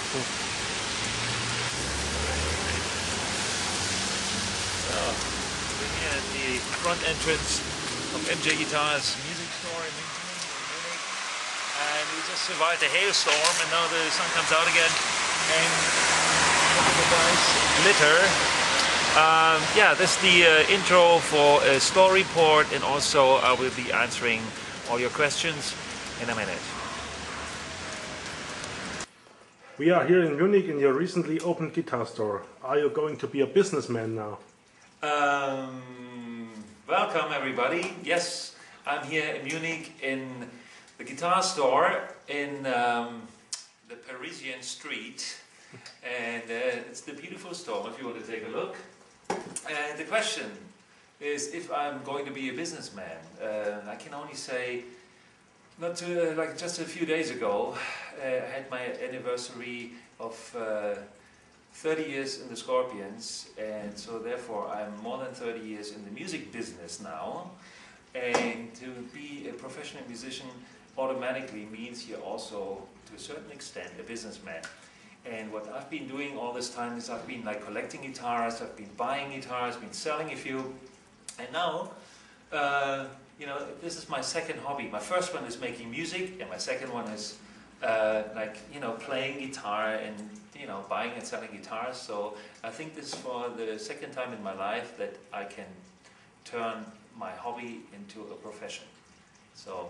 So, we're here at the front entrance of MJ Guitars music store in Munich, and we just survived a hailstorm, and now the sun comes out again, and look at the nice glitter. Yeah, this is the intro for a store report, and also I will be answering all your questions in a minute. We are here in Munich in your recently opened guitar store. Are you going to be a businessman now? Welcome everybody. Yes, I'm here in Munich in the guitar store in the Parisian street, and it's the beautiful store if you want to take a look. And the question is if I'm going to be a businessman. I can only say, not to, like just a few days ago, I had my anniversary of 30 years in the Scorpions, and so therefore I'm more than 30 years in the music business now. And to be a professional musician automatically means you're also, to a certain extent, a businessman. And what I've been doing all this time is I've been like collecting guitars, I've been buying guitars, been selling a few, and now, you know, this is my second hobby. My first one is making music, and my second one is like, you know, playing guitar and, you know, buying and selling guitars. So I think this is for the second time in my life that I can turn my hobby into a profession. So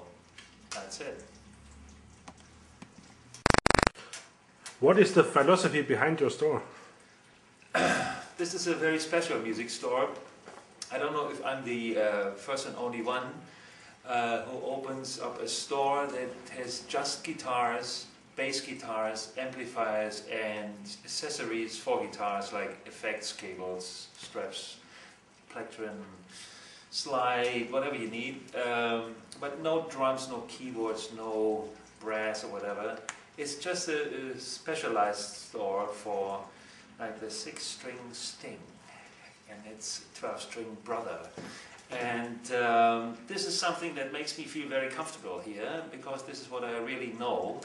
that's it. What is the philosophy behind your store? This is a very special music store. I don't know if I'm the first and only one who opens up a store that has just guitars, bass guitars, amplifiers and accessories for guitars like effects, cables, straps, plectrum, slide, whatever you need. But no drums, no keyboards, no brass or whatever. It's just a specialized store for like the 6-string Sting and its 12-string brother. And this is something that makes me feel very comfortable here, because this is what I really know.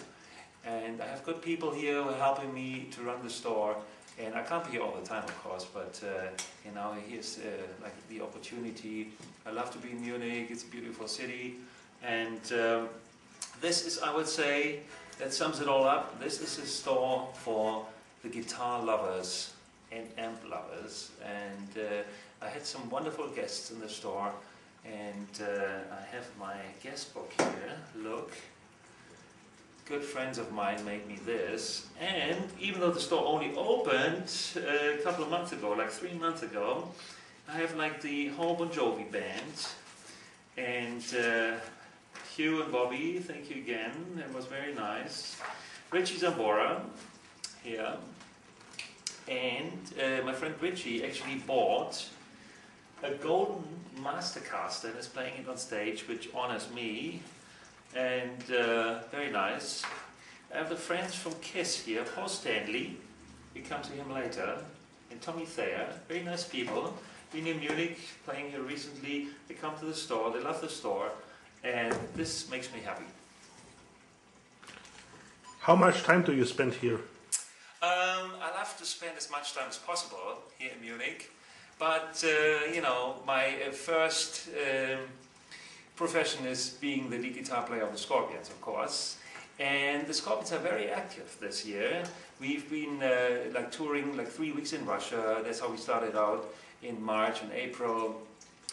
And I have good people here who are helping me to run the store. And I can't be here all the time, of course, but you know, here's like the opportunity. I love to be in Munich. It's a beautiful city. And this is, I would say, that sums it all up. This is a store for the guitar lovers and amp lovers, and I had some wonderful guests in the store, and I have my guest book here. Look, good friends of mine made me this, and even though the store only opened a couple of months ago, like 3 months ago, I have like the whole Bon Jovi band, and Hugh and Bobby, thank you again, it was very nice. Richie Zambora here, and my friend Richie actually bought a golden Mastercaster and is playing it on stage, which honors me, and very nice. I have the friends from Kiss here, Paul Stanley, we come to him later, and Tommy Thayer, very nice people, been in Munich, playing here recently, they come to the store, they love the store, and this makes me happy. How much time do you spend here? I love to spend as much time as possible here in Munich, but you know, my first profession is being the lead guitar player of the Scorpions, of course, and the Scorpions are very active this year. We've been like touring like 3 weeks in Russia. That's how we started out in March and April.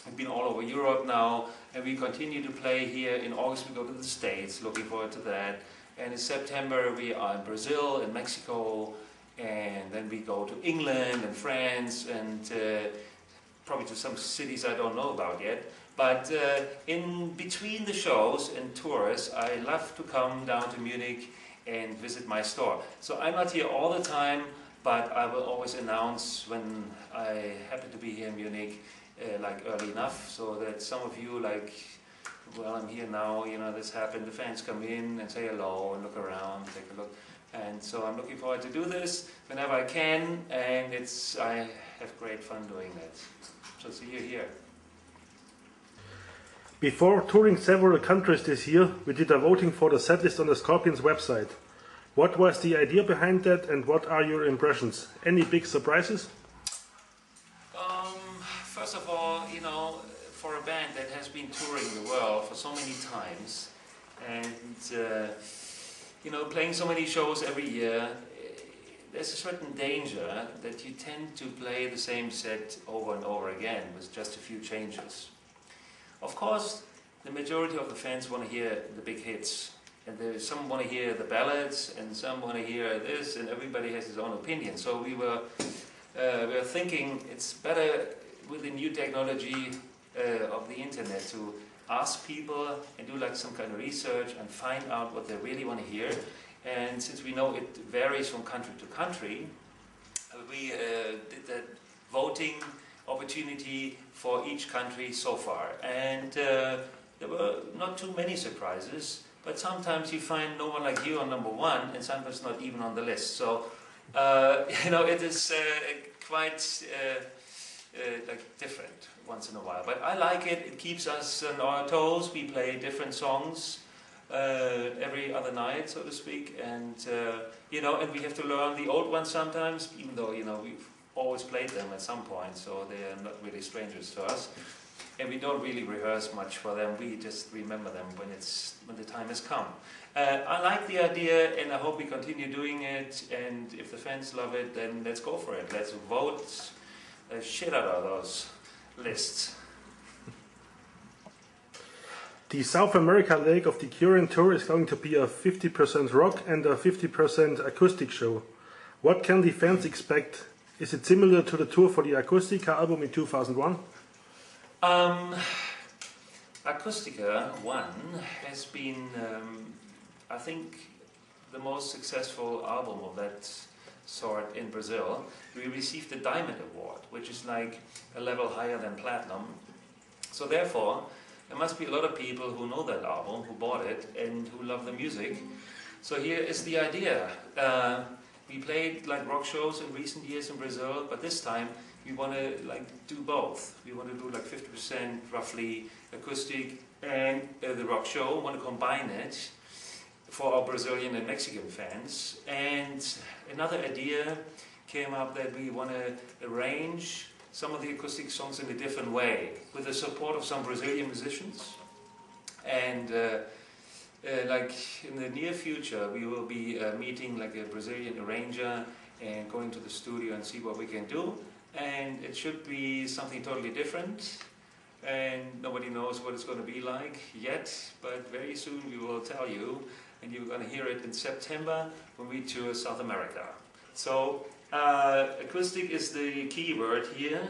We've been all over Europe now, and we continue to play here. In August we go to the States, looking forward to that. And in September we are in Brazil and Mexico, and then we go to England and France, and probably to some cities I don't know about yet. But in between the shows and tours, I love to come down to Munich and visit my store. So I'm not here all the time, but I will always announce when I happen to be here in Munich, like early enough, so that some of you, like, well, I'm here now, you know, this happened, the fans come in and say hello and look around, take a look. And so I'm looking forward to do this whenever I can, and I have great fun doing that. So see you here. Before touring several countries this year, we did a voting for the setlist on the Scorpions website. What was the idea behind that, and what are your impressions? Any big surprises? First of all, you know, for a band that has been touring the world for so many times, and you know, playing so many shows every year, there's a certain danger that you tend to play the same set over and over again with just a few changes. Of course, the majority of the fans want to hear the big hits, and some want to hear the ballads, and some want to hear this, and everybody has his own opinion. So we were thinking it's better with the new technology of the internet to ask people and do like some kind of research and find out what they really want to hear. And since we know it varies from country to country, we did that voting opportunity for each country so far. And there were not too many surprises, but sometimes you find no one like you on number one, and sometimes not even on the list. So, you know, it is quite like different once in a while. But I like it. It keeps us on our toes. We play different songs every other night, so to speak, and you know, and we have to learn the old ones sometimes, even though, you know, we've always played them at some point, so they are not really strangers to us. And we don't really rehearse much for them. We just remember them when the time has come. I like the idea, and I hope we continue doing it. And if the fans love it, then let's go for it. Let's vote shit out of those lists. The South America leg of the current tour is going to be a 50% rock and a 50% acoustic show. What can the fans expect? Is it similar to the tour for the Acoustica album in 2001? Acoustica 1 has been, I think, the most successful album of that sort in Brazil. We received the Diamond Award, which is like a level higher than Platinum. So therefore, there must be a lot of people who know that album, who bought it, and who love the music. So here is the idea. We played like rock shows in recent years in Brazil, but this time we want to like do both. We want to do like 50% roughly acoustic and the rock show. We want to combine it for our Brazilian and Mexican fans. And another idea came up that we want to arrange some of the acoustic songs in a different way, with the support of some Brazilian musicians. And like in the near future, we will be meeting like a Brazilian arranger and going to the studio and see what we can do. And it should be something totally different. And nobody knows what it's going to be like yet, but very soon we will tell you, and you're going to hear it in September when we tour South America. So acoustic is the key word here.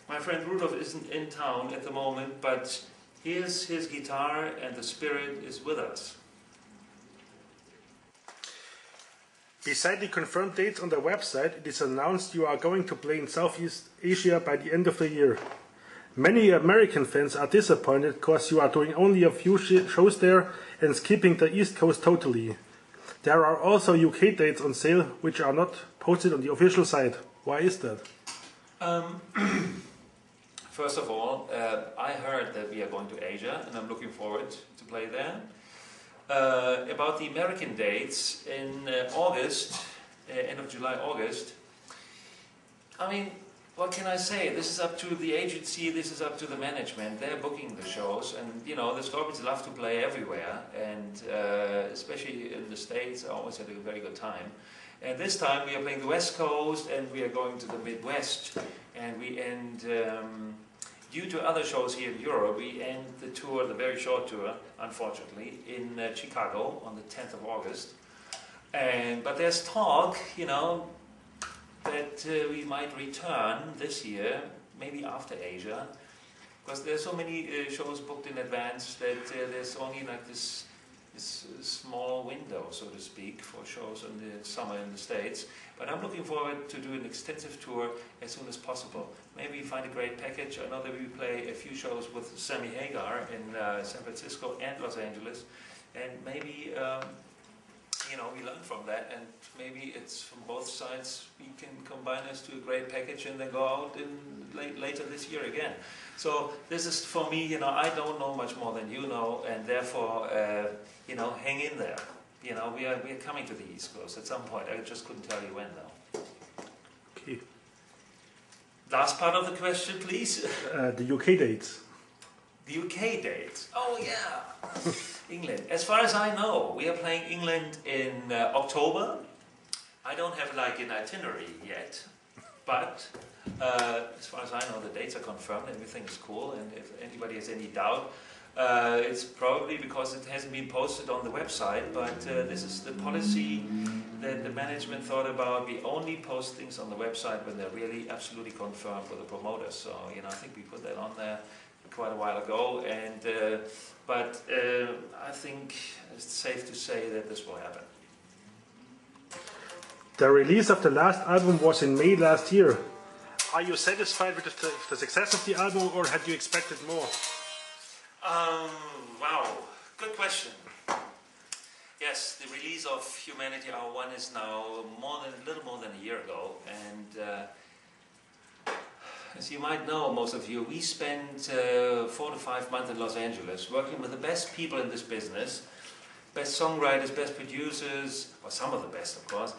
My friend Rudolf isn't in town at the moment, but here's his guitar and the spirit is with us. Beside the confirmed dates on the website, it is announced you are going to play in Southeast Asia by the end of the year. Many American fans are disappointed because you are doing only a few shows there and skipping the East Coast totally. There are also UK dates on sale which are not posted on the official site. Why is that? First of all, I heard that we are going to Asia and I'm looking forward to play there. About the American dates in August, end of July, August, I mean, what can I say? This is up to the agency, this is up to the management. They're booking the shows, and you know, the Scorpions love to play everywhere, and especially in the States, I always had a very good time. And this time we are playing the West Coast, and we are going to the Midwest, and we end, due to other shows here in Europe, we end the tour, the very short tour, unfortunately, in Chicago on the 10th of August. But there's talk, you know, that we might return this year, maybe after Asia, because there's so many shows booked in advance that there's only like this small window, so to speak, for shows in the summer in the States. But I'm looking forward to do an extensive tour as soon as possible. Maybe find a great package. I know that we play a few shows with Sammy Hagar in San Francisco and Los Angeles, and maybe you know, we learn from that, and maybe it's from both sides. We can combine us to a great package and then go out in later this year again. So this is for me, you know, I don't know much more than you know, and therefore, you know, hang in there. You know, we are coming to the East Coast at some point. I just couldn't tell you when, though. Okay. Last part of the question, please. The UK dates. The UK dates. Oh, yeah. England. As far as I know, we are playing England in October. I don't have like an itinerary yet, but as far as I know, the dates are confirmed. Everything is cool, and if anybody has any doubt, it's probably because it hasn't been posted on the website, but this is the policy that the management thought about. We only post things on the website when they're really absolutely confirmed for the promoters. So, you know, I think we put that on there quite a while ago, and but I think it's safe to say that this will happen. The release of the last album was in May last year. Are you satisfied with the success of the album, or had you expected more? Wow, good question. Yes, the release of Humanity R1 is now a little more than a year ago, and as you might know, most of you, we spent 4 to 5 months in Los Angeles working with the best people in this business, best songwriters, best producers, or some of the best, of course,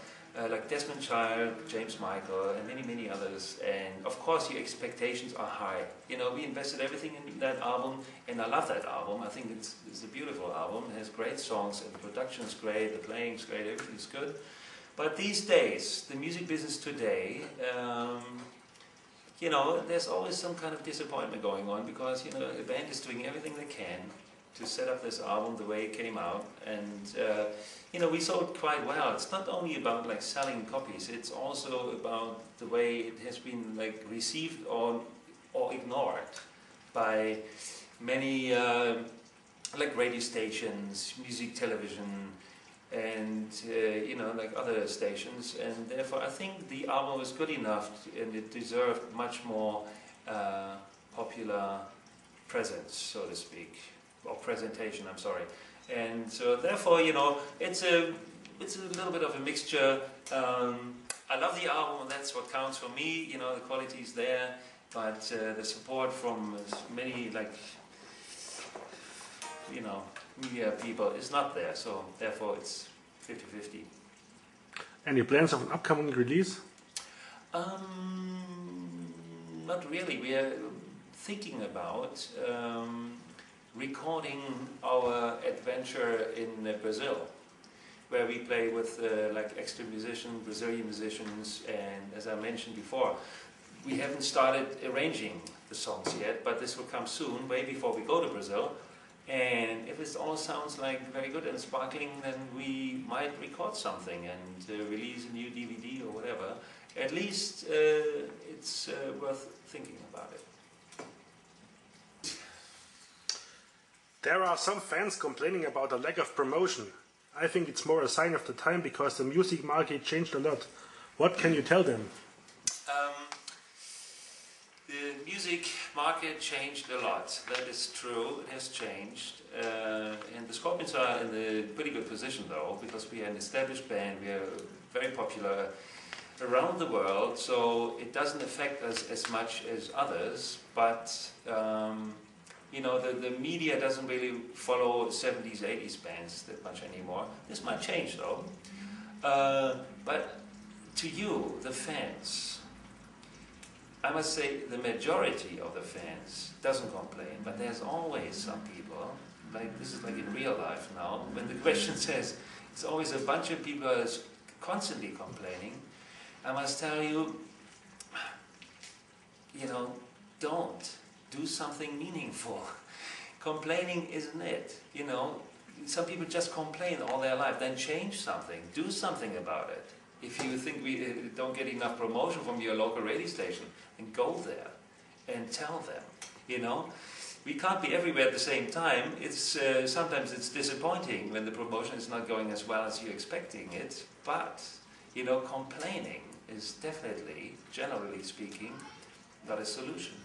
like Desmond Child, James Michael, and many, many others. And of course, your expectations are high. You know, we invested everything in that album, and I love that album. I think it's a beautiful album. It has great songs, and the production is great, the playing is great, everything's good. But these days, the music business today, you know, there's always some kind of disappointment going on because, you know, the band is doing everything they can to set up this album the way it came out, and you know, we sold quite well. It's not only about like selling copies, it's also about the way it has been like received or ignored by many like radio stations, music television, and you know, like other stations, and therefore I think the album was good enough and it deserved much more popular presence, so to speak, or presentation, I'm sorry. And so therefore, you know, it's a little bit of a mixture. I love the album, and that's what counts for me. You know, the quality is there, but the support from many, like, you know, media people is not there. So therefore, it's 50-50. Any plans of an upcoming release? Not really. We are thinking about recording our adventure in Brazil, where we play with like extra musicians, Brazilian musicians, and as I mentioned before, we haven't started arranging the songs yet, but this will come soon, way before we go to Brazil. And if it all sounds like very good and sparkling, then we might record something and release a new DVD or whatever. At least it's worth thinking about it. There are some fans complaining about the lack of promotion. I think it's more a sign of the time because the music market changed a lot. What can you tell them? The music market changed a lot. That is true. It has changed. And the Scorpions are in a pretty good position though, because we are an established band. We are very popular around the world, so it doesn't affect us as much as others, but you know, the media doesn't really follow 70s, 80s bands that much anymore. This might change though. But to you, the fans, I must say the majority of the fans doesn't complain, but there's always some people, like this is like in real life now, when the question says, it's always a bunch of people who are constantly complaining. I must tell you, you know, don't. Do something meaningful. Complaining isn't it, you know. Some people just complain all their life, then change something. Do something about it. If you think we don't get enough promotion from your local radio station, then go there and tell them, you know. We can't be everywhere at the same time. It's sometimes it's disappointing when the promotion is not going as well as you're expecting it, but, you know, complaining is definitely, generally speaking, not a solution.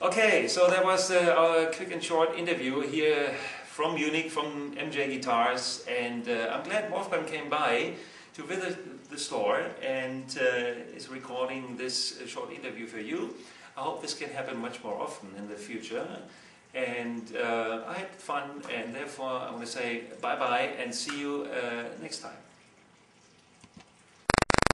Okay, so that was our quick and short interview here from Munich, from MJ Guitars, and I'm glad Wolfgang came by to visit the store and is recording this short interview for you. I hope this can happen much more often in the future, and I had fun, and therefore I want to say bye-bye and see you next time.